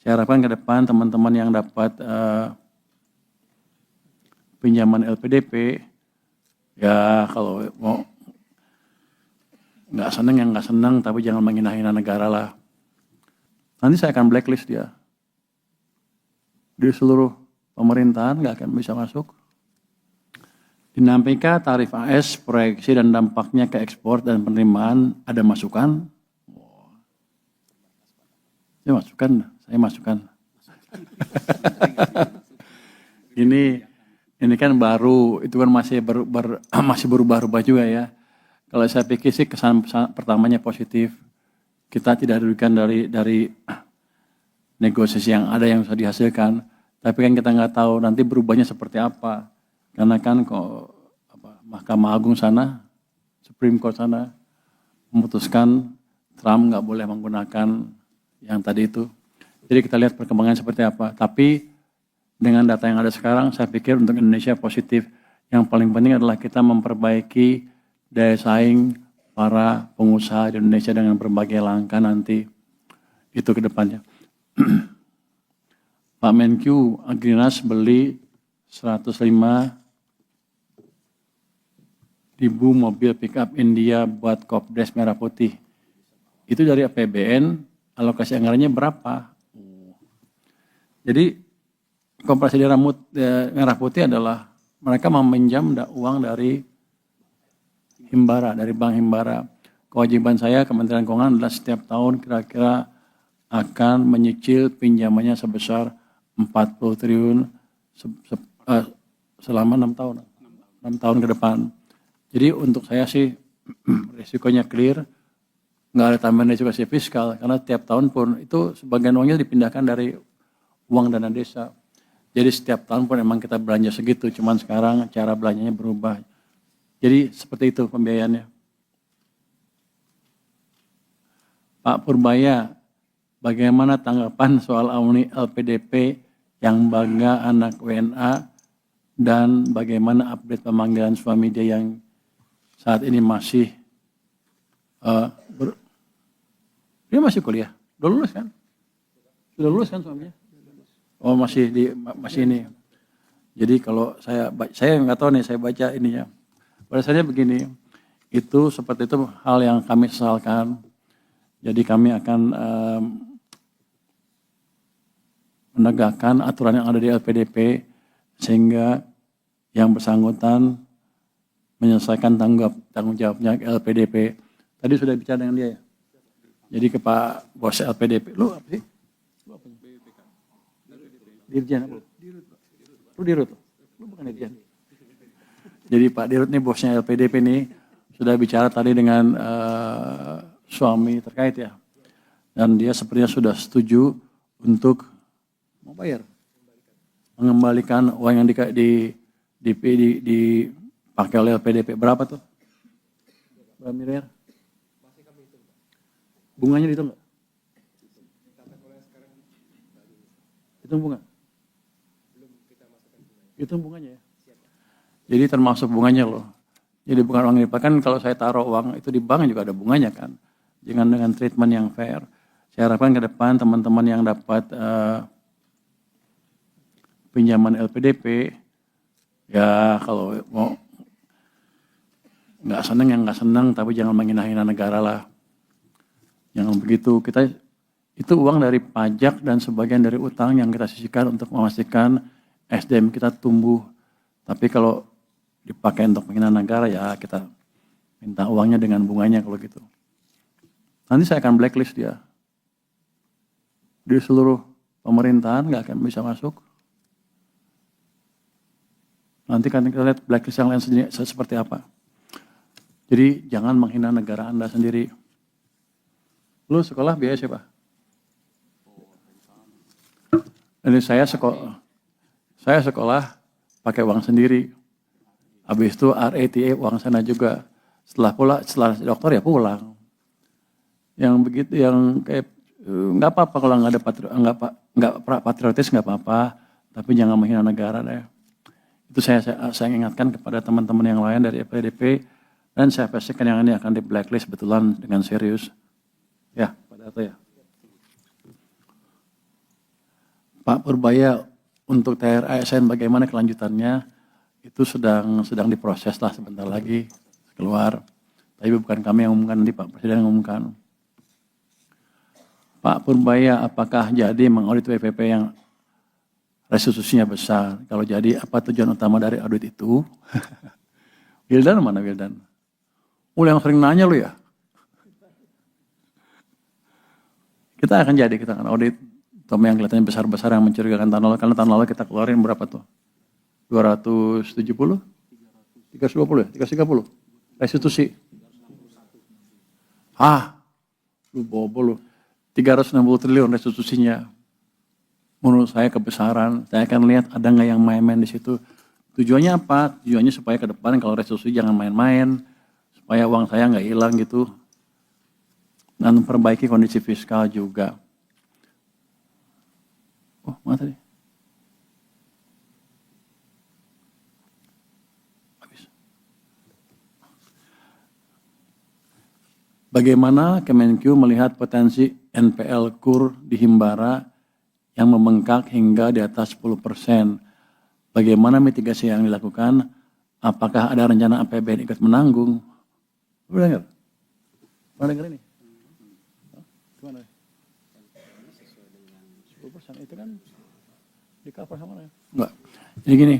Saya harapkan ke depan teman-teman yang dapat pinjaman LPDP, ya kalau mau nggak seneng yang nggak seneng, tapi jangan menghina-hina negara lah. Nanti saya akan blacklist dia. Di seluruh pemerintahan nggak akan bisa masuk. Dinamika tarif AS, proyeksi dan dampaknya ke ekspor dan penerimaan ada masukan. Saya masukkan. Ini kan baru, itu kan masih masih berubah-ubah juga ya. Kalau saya pikir sih kesan pertamanya positif. Kita tidak dirugikan dari negosiasi yang ada yang bisa dihasilkan. Tapi kan kita nggak tahu nanti berubahnya seperti apa. Karena kan kok Mahkamah Agung sana, Supreme Court sana memutuskan Trump nggak boleh menggunakan yang tadi itu. Jadi kita lihat perkembangan seperti apa. Tapi dengan data yang ada sekarang, saya pikir untuk Indonesia positif. Yang paling penting adalah kita memperbaiki daya saing para pengusaha di Indonesia dengan berbagai langkah nanti. Itu ke depannya. Pak Menkyu, Agrinas beli 105.000 mobil pickup India buat Kopdes Merah Putih. Itu dari APBN, alokasi anggarannya berapa? Jadi Koperasi Merah Putih adalah mereka meminjam uang dari Himbara, dari Bank Himbara. Kewajiban saya Kementerian Keuangan adalah setiap tahun kira-kira akan menyicil pinjamannya sebesar 40 triliun selama 6 tahun. 6 tahun ke depan. Jadi untuk saya sih risikonya clear, nggak ada tambahan resiko fiskal, karena tiap tahun pun itu sebagian uangnya dipindahkan dari uang dana desa. Jadi setiap tahun pun memang kita belanja segitu, cuman sekarang cara belanjanya berubah. Jadi seperti itu pembiayaannya. Pak Purbaya, bagaimana tanggapan soal alumni LPDP yang bangga anak WNA dan bagaimana update pemanggilan suami dia yang saat ini masih dia masih kuliah, udah lulus kan? Sudah lulus kan suaminya? Oh masih ini. Jadi kalau saya nggak tahu nih, saya baca ininya. Pada saatnya begini, itu seperti itu hal yang kami sesalkan. Jadi kami akan menegakkan aturan yang ada di LPDP sehingga yang bersangkutan menyelesaikan tanggung jawabnya LPDP. Tadi sudah bicara dengan dia ya. Jadi ke Pak Bos LPDP, lu apa sih? Lu apa? Dirjen apa? Lu Dirut? Lu bukan Dirjen. Jadi Pak Dirut nih bosnya LPDP nih sudah bicara tadi dengan suami terkait ya. Dan dia sepertinya sudah setuju untuk mau bayar. Mengembalikan uang yang dipakai oleh LPDP. Berapa tuh? Berapa miliar? Bunganya dihitung nggak? Hitung bunga? Hitung bunganya ya? Jadi termasuk bunganya loh. Jadi bukan uang yang dipakai, kalau saya taruh uang itu di bank juga ada bunganya kan. Jangan dengan treatment yang fair. Saya harapkan ke depan teman-teman yang dapat pinjaman LPDP, ya kalau mau nggak seneng yang nggak seneng, tapi jangan menghina-hina negara lah. Jangan begitu. Itu uang dari pajak dan sebagian dari utang yang kita sisihkan untuk memastikan SDM kita tumbuh. Tapi kalau dipakai untuk menghina negara, ya kita minta uangnya dengan bunganya kalau gitu. Nanti saya akan blacklist dia. Di seluruh pemerintahan nggak akan bisa masuk. Nanti kan kita lihat blacklist yang lain seperti apa. Jadi jangan menghina negara Anda sendiri. Lu sekolah biaya siapa? Ini saya sekolah pakai uang sendiri. Habis itu RATA uang sana juga. Setelah dokter ya pulang. Yang begitu, yang kayak nggak apa-apa kalau nggak patriotis nggak apa-apa, tapi jangan menghina negara deh. Itu saya ingatkan kepada teman-teman yang lain dari LPDP, dan saya pastikan yang ini akan di blacklist betulan dengan serius. Ya, Pak Dato ya. Pak Purbaya, untuk THR ASN bagaimana kelanjutannya? Itu sedang diproses lah, sebentar lagi keluar. Tapi bukan kami yang umumkan, nanti Pak Presiden yang umumkan. Pak Purbaya, apakah jadi mengaudit WPP yang restitusinya besar? Kalau jadi, apa tujuan utama dari audit itu? Wildan mana Wildan? Yang sering nanya lu ya? Kita akan audit terutama yang kelihatannya besar-besar yang mencurigakan tahun lalu, karena tahun lalu kita keluarin berapa tuh? 270? 320 ya? 330? Restitusi. Lu bobo lu. 360 triliun restitusinya. Menurut saya kebesaran. Saya akan lihat ada nggak yang main-main di situ. Tujuannya apa? Tujuannya supaya ke depan kalau restitusi jangan main-main. Supaya uang saya nggak hilang gitu. Dan memperbaiki kondisi fiskal juga. Oh, mana tadi? Habis. Bagaimana Kemenkyu melihat potensi NPL KUR di Himbara yang membengkak hingga di atas 10%? Bagaimana mitigasi yang dilakukan? Apakah ada rencana APBN ikut menanggung? Lu dengar? Mana dengar ini? Gimana? 10% itu kan di cover sama ya? Enggak. Jadi gini,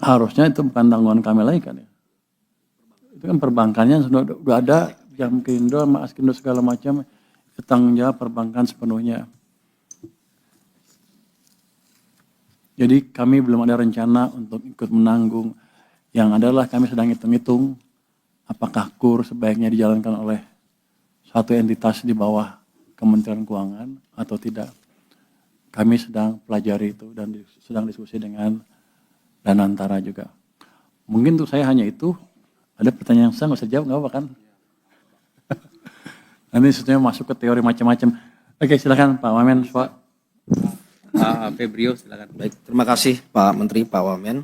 harusnya itu bukan tanggungan kami lagi kan ya. Itu kan perbankannya sudah ada, Jamkindo sama Askindo segala macam, itu tanggung jawab perbankan sepenuhnya. Jadi kami belum ada rencana untuk ikut menanggung. Yang adalah kami sedang hitung-hitung apakah KUR sebaiknya dijalankan oleh satu entitas di bawah Kementerian Keuangan atau tidak. Kami sedang pelajari itu dan sedang diskusi dengan Danantara juga. Mungkin untuk saya hanya itu. Ada pertanyaan yang saya nggak usah jawab, nggak apa kan? Nanti sebenarnya masuk ke teori macam-macam. Oke, silakan Pak Wamen. Pak Febrio, silakan. Baik, terima kasih Pak Menteri, Pak Wamen.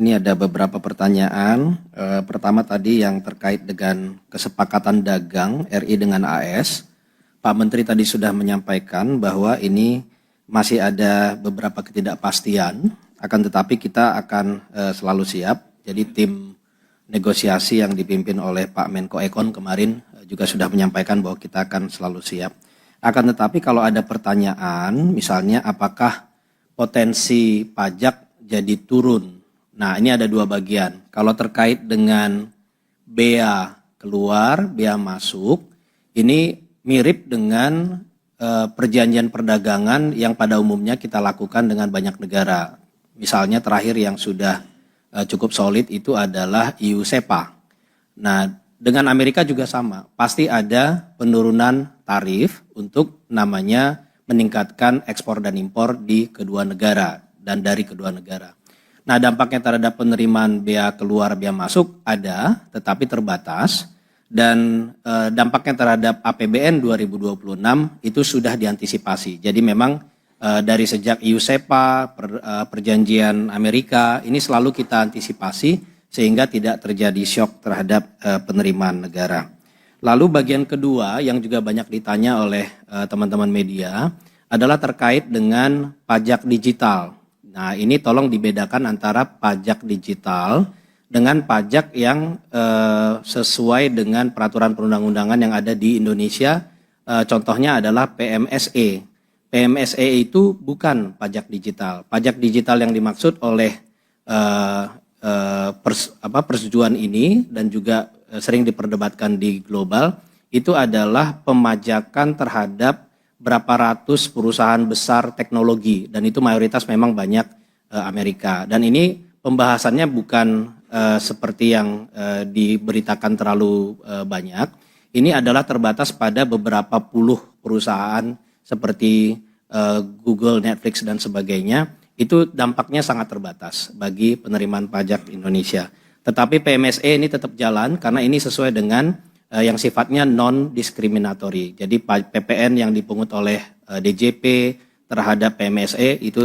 Ini ada beberapa pertanyaan. Pertama tadi yang terkait dengan kesepakatan dagang RI dengan AS. Pak Menteri tadi sudah menyampaikan bahwa ini masih ada beberapa ketidakpastian, akan tetapi kita akan selalu siap. Jadi tim negosiasi yang dipimpin oleh Pak Menko Ekon kemarin juga sudah menyampaikan bahwa kita akan selalu siap. Akan tetapi kalau ada pertanyaan, misalnya apakah potensi pajak jadi turun? Nah, ini ada dua bagian. Kalau terkait dengan bea keluar, bea masuk, ini mirip dengan perjanjian perdagangan yang pada umumnya kita lakukan dengan banyak negara. Misalnya terakhir yang sudah cukup solid itu adalah EU-SEPA. Nah, dengan Amerika juga sama. Pasti ada penurunan tarif untuk namanya meningkatkan ekspor dan impor di kedua negara dan dari kedua negara. Nah, dampaknya terhadap penerimaan bea keluar, bea masuk ada, tetapi terbatas. Dan dampaknya terhadap APBN 2026 itu sudah diantisipasi. Jadi memang dari sejak EU-SEPA, perjanjian Amerika, ini selalu kita antisipasi sehingga tidak terjadi syok terhadap penerimaan negara. Lalu bagian kedua yang juga banyak ditanya oleh teman-teman media adalah terkait dengan pajak digital. Nah, ini tolong dibedakan antara pajak digital dengan pajak yang sesuai dengan peraturan perundang-undangan yang ada di Indonesia. Contohnya adalah PMSE. PMSE itu bukan pajak digital. Pajak digital yang dimaksud oleh persetujuan ini dan juga sering diperdebatkan di global itu adalah pemajakan terhadap berapa ratus perusahaan besar teknologi dan itu mayoritas memang banyak Amerika. Dan ini pembahasannya bukan seperti yang diberitakan terlalu banyak. Ini adalah terbatas pada beberapa puluh perusahaan seperti Google, Netflix, dan sebagainya, itu dampaknya sangat terbatas bagi penerimaan pajak Indonesia. Tetapi PMSE ini tetap jalan karena ini sesuai dengan yang sifatnya non-diskriminatory. Jadi PPN yang dipungut oleh DJP terhadap PMSE itu